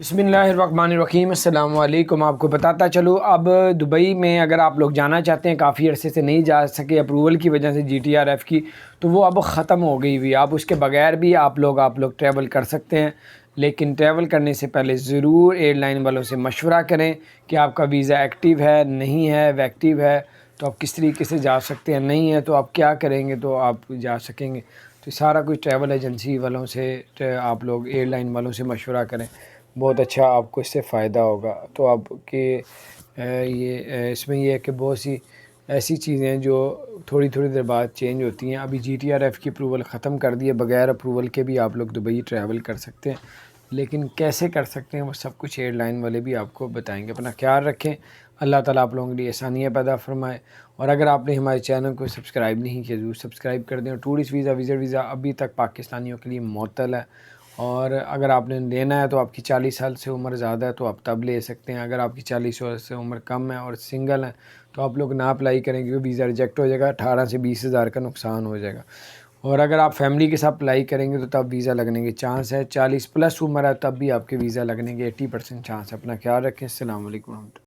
بسم اللہ الرحمن الرحیم۔ السلام علیکم۔ آپ کو بتاتا چلوں، اب دبئی میں اگر آپ لوگ جانا چاہتے ہیں، کافی عرصے سے نہیں جا سکے اپروول کی وجہ سے GTRF کی، تو وہ اب ختم ہو گئی ہوئی۔ آپ اس کے بغیر بھی آپ لوگ ٹریول کر سکتے ہیں، لیکن ٹریول کرنے سے پہلے ضرور ایئر لائن والوں سے مشورہ کریں کہ آپ کا ویزا ایکٹیو ہے نہیں ہے، ایکٹیو ہے تو آپ کس طریقے سے جا سکتے ہیں، نہیں ہے تو آپ کیا کریں گے تو آپ جا سکیں گے۔ تو سارا کچھ ٹریول ایجنسی والوں سے، آپ لوگ ایئر لائن والوں سے مشورہ کریں، بہت اچھا آپ کو اس سے فائدہ ہوگا۔ تو آپ کے اس میں یہ ہے کہ بہت سی ایسی چیزیں ہیں جو تھوڑی دیر بعد چینج ہوتی ہیں۔ ابھی GTRF کی اپروول ختم کر دی ہے، بغیر اپروول کے بھی آپ لوگ دبئی ٹریول کر سکتے ہیں، لیکن کیسے کر سکتے ہیں وہ سب کچھ ایئر لائن والے بھی آپ کو بتائیں گے۔ اپنا خیال رکھیں، اللہ تعالیٰ آپ لوگوں کے لیے آسانیاں پیدا فرمائے۔ اور اگر آپ نے ہمارے چینل کو سبسکرائب نہیں کیا، ضرور سبسکرائب کر دیں۔ اور ٹورسٹ ویزا، وزٹ ویزا ابھی تک پاکستانیوں کے لیے معطل ہے، اور اگر آپ نے لینا ہے تو آپ کی 40 سال سے عمر زیادہ ہے تو آپ تب لے سکتے ہیں۔ اگر آپ کی 40 سال سے عمر کم ہے اور سنگل ہیں تو آپ لوگ نہ اپلائی کریں، کیونکہ ویزا ریجیکٹ ہو جائے گا، 18 سے 20 ہزار کا نقصان ہو جائے گا۔ اور اگر آپ فیملی کے ساتھ اپلائی کریں گے تو تب ویزا لگنے کے چانس ہے، 40 پلس عمر ہے تب بھی آپ کے ویزا لگنے کے 80% چانس ہے۔ اپنا خیال رکھیں۔ السلام علیکم ورحمۃ اللہ۔